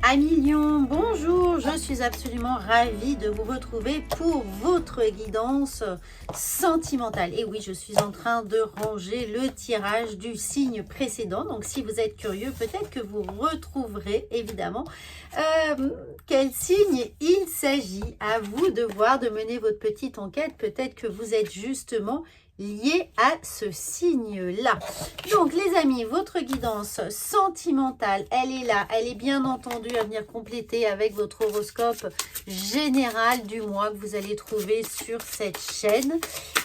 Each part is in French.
Amis Lion, bonjour, je suis absolument ravie de vous retrouver pour votre guidance sentimentale. Et oui, je suis en train de ranger le tirage du signe précédent. Donc si vous êtes curieux, peut-être que vous retrouverez évidemment quel signe il s'agit. À vous de voir, de mener votre petite enquête. Peut-être que vous êtes justement lié à ce signe-là. Donc les amis, votre guidance sentimentale, elle est là, elle est bien entendu à venir compléter avec votre horoscope général du mois que vous allez trouver sur cette chaîne.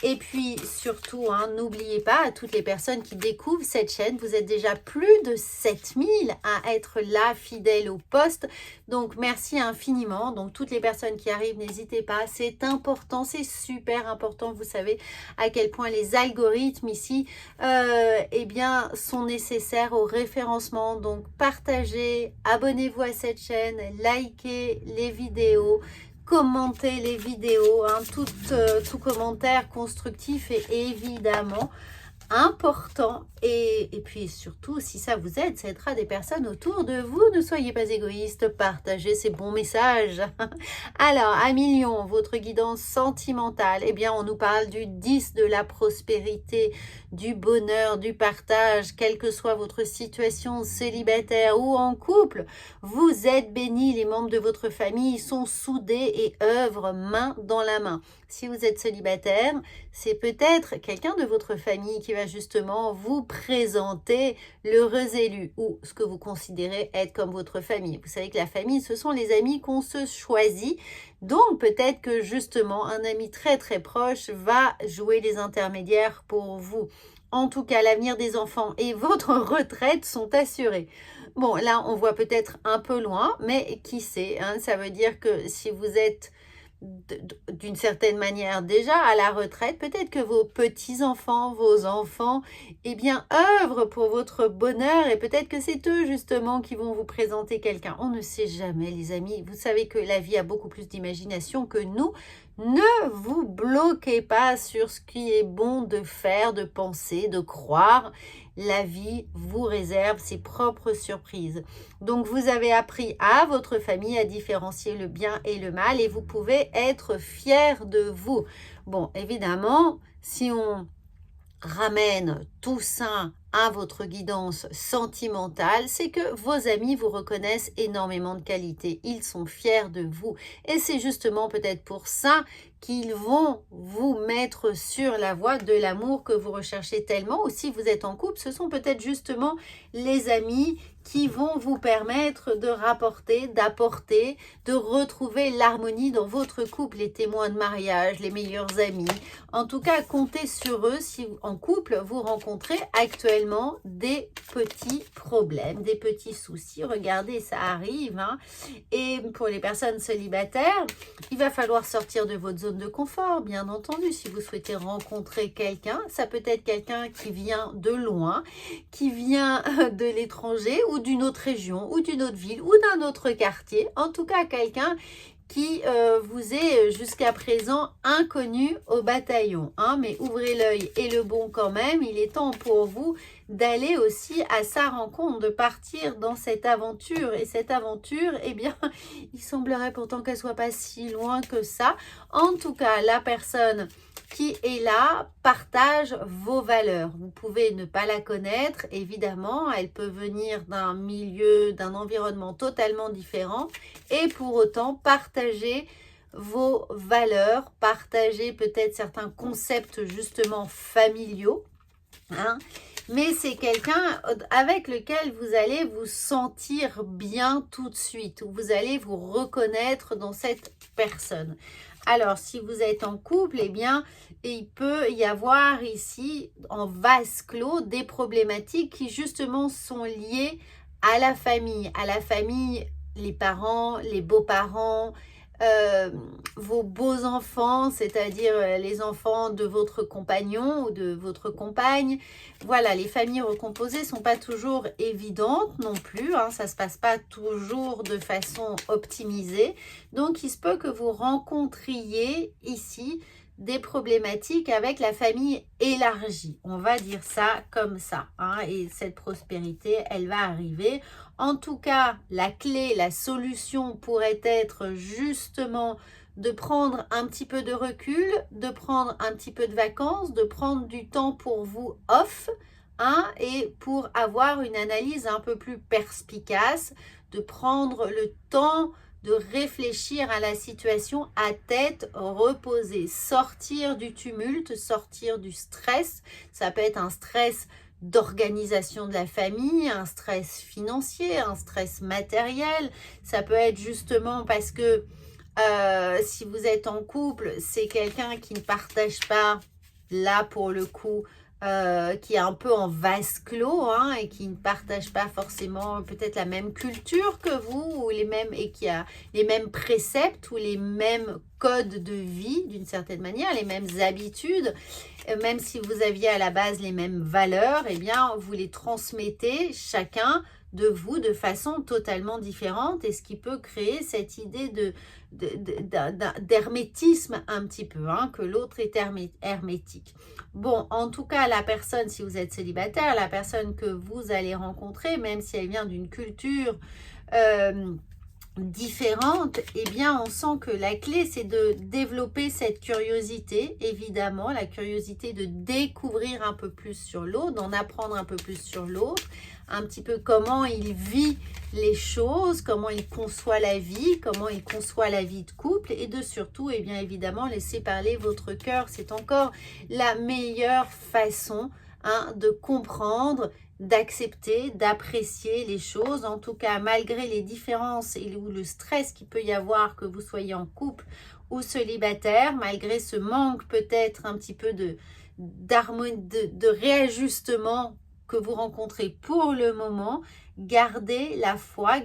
Et puis surtout, n'oubliez pas, à toutes les personnes qui découvrent cette chaîne, vous êtes déjà plus de 7000 à être là, fidèles au poste. Donc merci infiniment. Donc toutes les personnes qui arrivent, n'hésitez pas, c'est important, c'est super important. Vous savez à quel point les algorithmes ici eh bien, sont nécessaires au référencement. Donc partagez, abonnez-vous à cette chaîne, likez les vidéos, commentez les vidéos, tout commentaire constructif est évidemment important et puis surtout si ça vous aide, ça aidera des personnes autour de vous. Ne soyez pas égoïste, partagez ces bons messages. Alors amis Lion, votre guidance sentimentale, eh bien on nous parle du 10 de la prospérité, du bonheur, du partage, quelle que soit votre situation célibataire ou en couple, vous êtes bénis, les membres de votre famille sont soudés et œuvrent main dans la main. Si vous êtes célibataire, c'est peut-être quelqu'un de votre famille qui va justement vous présenter l'heureux élu ou ce que vous considérez être comme votre famille. Vous savez que la famille, ce sont les amis qu'on se choisit. Donc peut-être que justement un ami très très proche va jouer les intermédiaires pour vous. En tout cas, l'avenir des enfants et votre retraite sont assurés. Bon, là, on voit peut-être un peu loin, mais qui sait, ça veut dire que si vous êtes d'une certaine manière déjà à la retraite, peut-être que vos petits-enfants, vos enfants, eh bien, œuvrent pour votre bonheur et peut-être que c'est eux justement qui vont vous présenter quelqu'un. On ne sait jamais, les amis. Vous savez que la vie a beaucoup plus d'imagination que nous. Ne vous bloquez pas sur ce qui est bon de faire, de penser, de croire. La vie vous réserve ses propres surprises. Donc, vous avez appris à votre famille à différencier le bien et le mal et vous pouvez être fiers de vous. Bon, évidemment, si on ramène tout ça à votre guidance sentimentale, c'est que vos amis vous reconnaissent énormément de qualité. Ils sont fiers de vous. Et c'est justement peut-être pour ça qu'ils vont vous mettre sur la voie de l'amour que vous recherchez tellement. Ou si vous êtes en couple, ce sont peut-être justement les amis qui vont vous permettre de rapporter, d'apporter, de retrouver l'harmonie dans votre couple, les témoins de mariage, les meilleurs amis. En tout cas, comptez sur eux si en couple, vous rencontrez actuellement des petits problèmes, des petits soucis. Regardez, ça arrive. Et pour les personnes célibataires, il va falloir sortir de votre zone de confort, bien entendu. Si vous souhaitez rencontrer quelqu'un, ça peut être quelqu'un qui vient de loin, qui vient de l'étranger ou d'une autre région ou d'une autre ville ou d'un autre quartier. En tout cas, quelqu'un qui vous est jusqu'à présent inconnu au bataillon. Mais ouvrez l'œil et le bon quand même. Il est temps pour vous d'aller aussi à sa rencontre, de partir dans cette aventure. Et cette aventure, eh bien, il semblerait pourtant qu'elle soit pas si loin que ça. En tout cas, la personne qui est là partage vos valeurs. Vous pouvez ne pas la connaître, évidemment, elle peut venir d'un milieu, d'un environnement totalement différent et pour autant partager vos valeurs, partager peut-être certains concepts justement familiaux, mais c'est quelqu'un avec lequel vous allez vous sentir bien tout de suite, où vous allez vous reconnaître dans cette personne. Alors, si vous êtes en couple, eh bien, il peut y avoir ici, en vase clos, des problématiques qui justement sont liées à la famille, les parents, les beaux-parents, vos beaux enfants, c'est-à-dire les enfants de votre compagnon ou de votre compagne. Voilà, les familles recomposées ne sont pas toujours évidentes non plus, ça ne se passe pas toujours de façon optimisée. Donc, il se peut que vous rencontriez ici des problématiques avec la famille élargie. On va dire ça comme ça, hein, et cette prospérité, elle va arriver. En tout cas, la clé, la solution pourrait être justement de prendre un petit peu de recul, de prendre un petit peu de vacances, de prendre du temps pour vous off, hein, et pour avoir une analyse un peu plus perspicace, de prendre le temps de réfléchir à la situation à tête reposée, sortir du tumulte, sortir du stress. Ça peut être un stress d'organisation de la famille, un stress financier, un stress matériel. Ça peut être justement parce que si vous êtes en couple, c'est quelqu'un qui ne partage pas, là pour le coup, qui est un peu en vase clos, hein, et qui ne partage pas forcément peut-être la même culture que vous, ou les mêmes, et qui a les mêmes préceptes ou les mêmes codes de vie d'une certaine manière, les mêmes habitudes, même si vous aviez à la base les mêmes valeurs, eh bien vous les transmettez chacun de vous de façon totalement différente, et ce qui peut créer cette idée d'hermétisme un petit peu, hein, que l'autre est hermétique. Bon, en tout cas, la personne, si vous êtes célibataire, la personne que vous allez rencontrer, même si elle vient d'une culture différente, eh bien, on sent que la clé, c'est de développer cette curiosité, évidemment, la curiosité de découvrir un peu plus sur l'autre, d'en apprendre un peu plus sur l'autre, un petit peu comment il vit les choses, comment il conçoit la vie de couple, et de surtout, et bien évidemment, laisser parler votre cœur. C'est encore la meilleure façon, hein, de comprendre, d'accepter, d'apprécier les choses. En tout cas, malgré les différences ou le stress qu'il peut y avoir, que vous soyez en couple ou célibataire, malgré ce manque peut-être un petit peu d'harmonie, de réajustement que vous rencontrez pour le moment, gardez la foi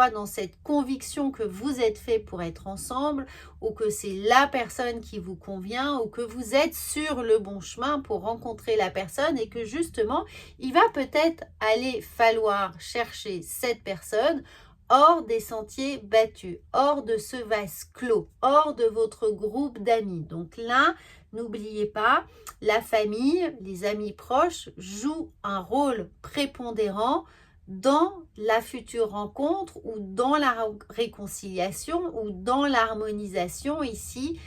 dans cette conviction que vous êtes fait pour être ensemble, ou que c'est la personne qui vous convient, ou que vous êtes sur le bon chemin pour rencontrer la personne, et que justement, il va peut-être aller falloir chercher cette personne hors des sentiers battus, hors de ce vase clos, hors de votre groupe d'amis. Donc là, n'oubliez pas, la famille, les amis proches jouent un rôle prépondérant dans la future rencontre, ou dans la réconciliation, ou dans l'harmonisation ici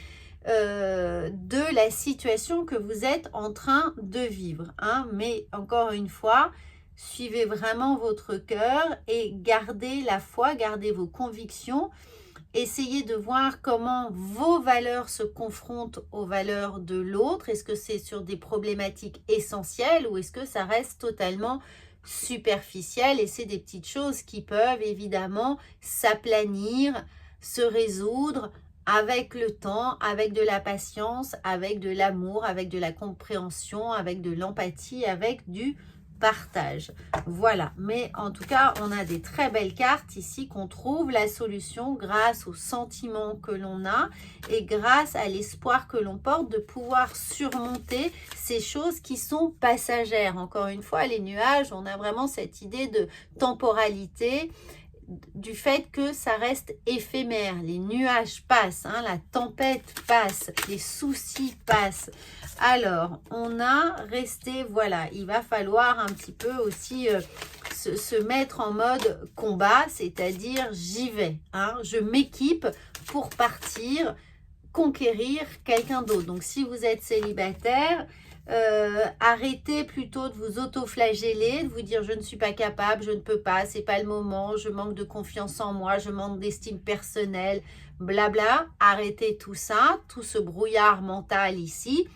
de la situation que vous êtes en train de vivre, hein. Mais encore une fois, suivez vraiment votre cœur et gardez la foi, gardez vos convictions. Essayez de voir comment vos valeurs se confrontent aux valeurs de l'autre. Est-ce que c'est sur des problématiques essentielles, ou est-ce que ça reste totalement superficiel, et c'est des petites choses qui peuvent évidemment s'aplanir, se résoudre avec le temps, avec de la patience, avec de l'amour, avec de la compréhension, avec de l'empathie, avec du partage. Voilà, mais en tout cas, on a des très belles cartes ici, qu'on trouve la solution grâce aux sentiments que l'on a, et grâce à l'espoir que l'on porte de pouvoir surmonter ces choses qui sont passagères. Encore une fois, les nuages, on a vraiment cette idée de temporalité, du fait que ça reste éphémère. Les nuages passent, hein, la tempête passe, les soucis passent. Alors, on a resté, voilà, il va falloir un petit peu aussi se mettre en mode combat, c'est-à-dire j'y vais, hein, je m'équipe pour partir conquérir quelqu'un d'autre. Donc, si vous êtes célibataire, arrêtez plutôt de vous auto-flageller, de vous dire je ne suis pas capable, je ne peux pas, c'est pas le moment, je manque de confiance en moi, je manque d'estime personnelle, blabla. Arrêtez tout ça, tout ce brouillard mental ici.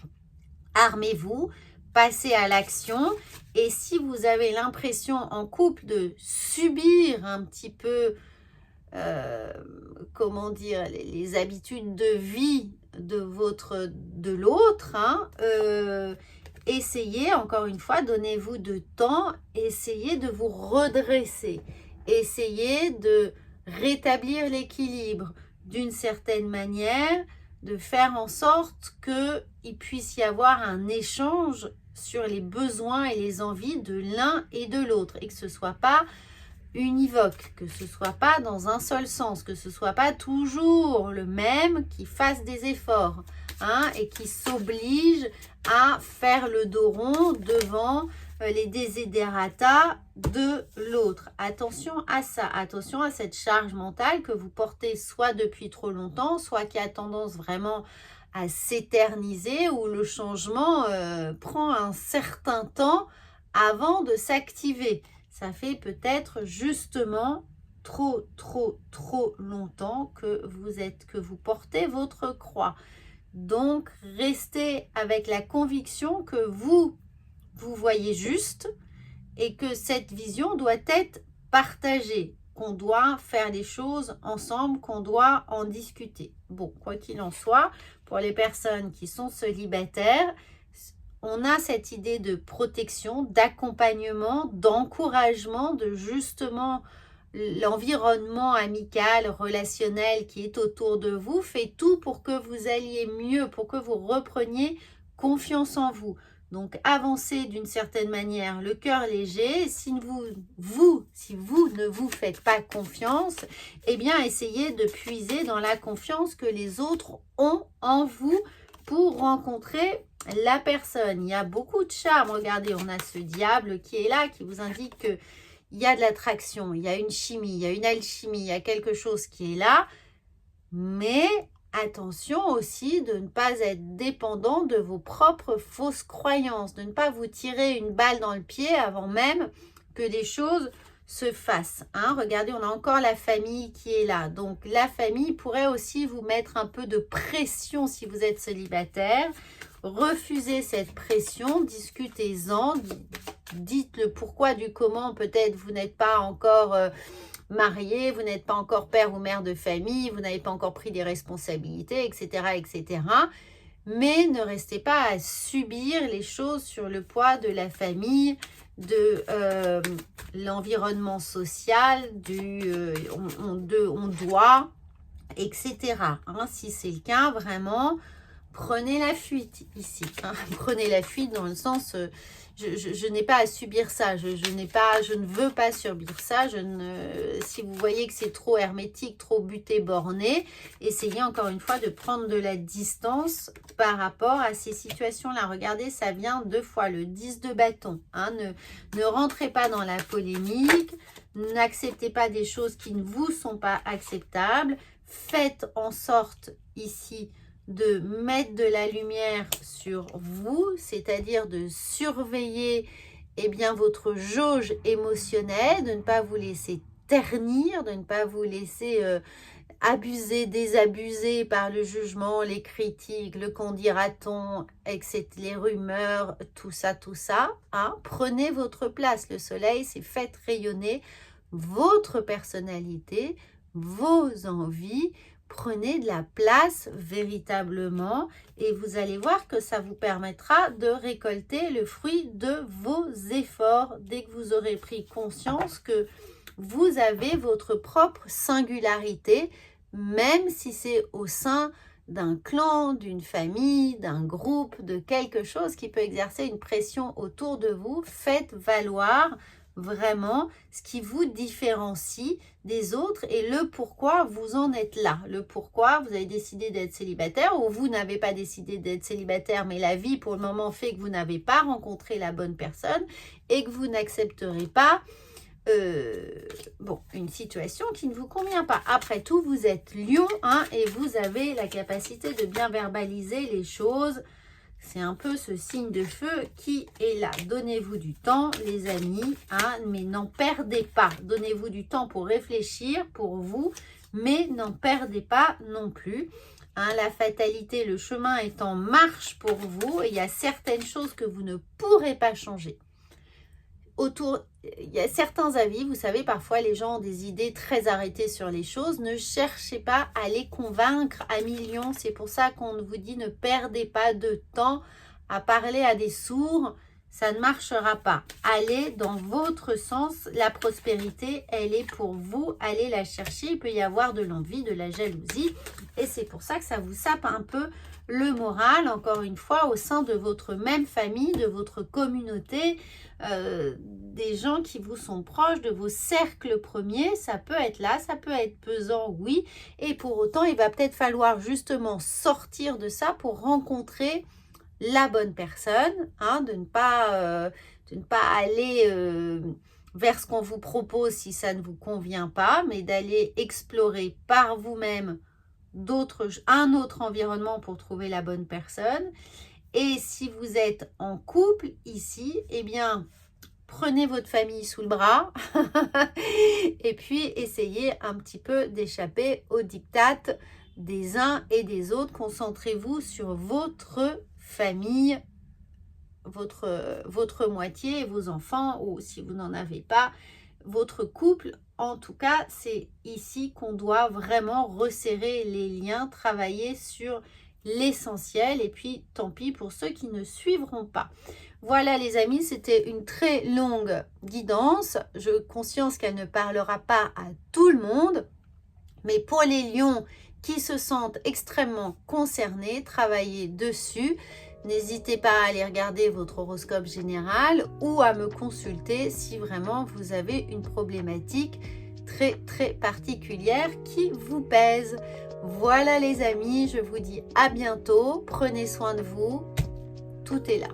Armez-vous, passez à l'action. Et si vous avez l'impression en couple de subir un petit peu comment dire, les habitudes de vie de l'autre, hein, essayez, encore une fois, donnez-vous de temps, essayez de vous redresser, essayez de rétablir l'équilibre d'une certaine manière, de faire en sorte qu'il puisse y avoir un échange sur les besoins et les envies de l'un et de l'autre, et que ce ne soit pas univoque, que ce soit pas dans un seul sens, que ce soit pas toujours le même qui fasse des efforts, hein, et qui s'oblige à faire le dos rond devant les desiderata de l'autre. Attention à ça, attention à cette charge mentale que vous portez soit depuis trop longtemps, soit qui a tendance vraiment à s'éterniser, où le changement prend un certain temps avant de s'activer. Ça fait peut-être justement trop longtemps que vous portez votre croix. Donc, restez avec la conviction que vous voyez juste et que cette vision doit être partagée, qu'on doit faire les choses ensemble, qu'on doit en discuter. Bon, quoi qu'il en soit, pour les personnes qui sont célibataires, on a cette idée de protection, d'accompagnement, d'encouragement, de justement l'environnement amical, relationnel qui est autour de vous fait tout pour que vous alliez mieux, pour que vous repreniez confiance en vous. Donc, avancez d'une certaine manière le cœur léger. Si vous ne vous faites pas confiance, eh bien, essayez de puiser dans la confiance que les autres ont en vous pour rencontrer la personne. Il y a beaucoup de charme. Regardez, on a ce diable qui est là, qui vous indique que il y a de l'attraction, il y a une chimie, il y a une alchimie, il y a quelque chose qui est là. Mais attention aussi de ne pas être dépendant de vos propres fausses croyances, de ne pas vous tirer une balle dans le pied avant même que les choses se fassent. Hein. Regardez, on a encore la famille qui est là. Donc, la famille pourrait aussi vous mettre un peu de pression si vous êtes célibataire. Refusez cette pression, discutez-en, dites le pourquoi du comment. Peut-être vous n'êtes pas encore marié, vous n'êtes pas encore père ou mère de famille, vous n'avez pas encore pris des responsabilités, etc., etc. Mais ne restez pas à subir les choses sur le poids de la famille, de l'environnement social, on doit, etc. Hein, si c'est le cas, vraiment, prenez la fuite ici. Hein. Prenez la fuite dans le sens, je n'ai pas à subir ça. Je ne veux pas subir ça. Si vous voyez que c'est trop hermétique, trop buté, borné, essayez encore une fois de prendre de la distance par rapport à ces situations-là. Regardez, ça vient 2 fois, le 10 de bâton. Hein. Ne rentrez pas dans la polémique. N'acceptez pas des choses qui ne vous sont pas acceptables. Faites en sorte ici de mettre de la lumière sur vous, c'est-à-dire de surveiller votre jauge émotionnelle, de ne pas vous laisser ternir, de ne pas vous laisser abuser, désabuser par le jugement, les critiques, le qu'en dira-t-on, etc., les rumeurs, tout ça. Hein. Prenez votre place. Le soleil, c'est faites rayonner votre personnalité, vos envies. Prenez de la place véritablement et vous allez voir que ça vous permettra de récolter le fruit de vos efforts dès que vous aurez pris conscience que vous avez votre propre singularité, même si c'est au sein d'un clan, d'une famille, d'un groupe, de quelque chose qui peut exercer une pression autour de vous. Faites valoir vraiment ce qui vous différencie des autres et le pourquoi vous en êtes là. Le pourquoi vous avez décidé d'être célibataire ou vous n'avez pas décidé d'être célibataire, mais la vie pour le moment fait que vous n'avez pas rencontré la bonne personne et que vous n'accepterez pas une situation qui ne vous convient pas. Après tout, vous êtes lion, hein, et vous avez la capacité de bien verbaliser les choses. C'est un peu ce signe de feu qui est là. Donnez-vous du temps, les amis, hein, mais n'en perdez pas. Donnez-vous du temps pour réfléchir pour vous, mais n'en perdez pas non plus. Hein, la fatalité, le chemin est en marche pour vous et il y a certaines choses que vous ne pourrez pas changer. Il y a certains avis, vous savez, parfois les gens ont des idées très arrêtées sur les choses. Ne cherchez pas à les convaincre à millions. C'est pour ça qu'on vous dit ne perdez pas de temps à parler à des sourds. Ça ne marchera pas. Allez dans votre sens. La prospérité, elle est pour vous. Allez la chercher. Il peut y avoir de l'envie, de la jalousie. Et c'est pour ça que ça vous sape un peu le moral, encore une fois, au sein de votre même famille, de votre communauté, des gens qui vous sont proches, de vos cercles premiers. Ça peut être là, ça peut être pesant, oui. Et pour autant, il va peut-être falloir justement sortir de ça pour rencontrer la bonne personne, hein, de ne pas aller vers ce qu'on vous propose si ça ne vous convient pas, mais d'aller explorer par vous-même un autre environnement pour trouver la bonne personne. Et si vous êtes en couple ici, eh bien, prenez votre famille sous le bras et puis essayez un petit peu d'échapper aux diktats des uns et des autres. Concentrez-vous sur votre famille, votre moitié, vos enfants, ou si vous n'en avez pas, votre couple. En tout cas, c'est ici qu'on doit vraiment resserrer les liens, travailler sur l'essentiel, et puis tant pis pour ceux qui ne suivront pas. Voilà les amis, c'était une très longue guidance. Je suis consciente qu'elle ne parlera pas à tout le monde, mais pour les lions qui se sentent extrêmement concernés, travaillez dessus. N'hésitez pas à aller regarder votre horoscope général ou à me consulter si vraiment vous avez une problématique très particulière qui vous pèse. Voilà les amis, je vous dis à bientôt. Prenez soin de vous. Tout est là.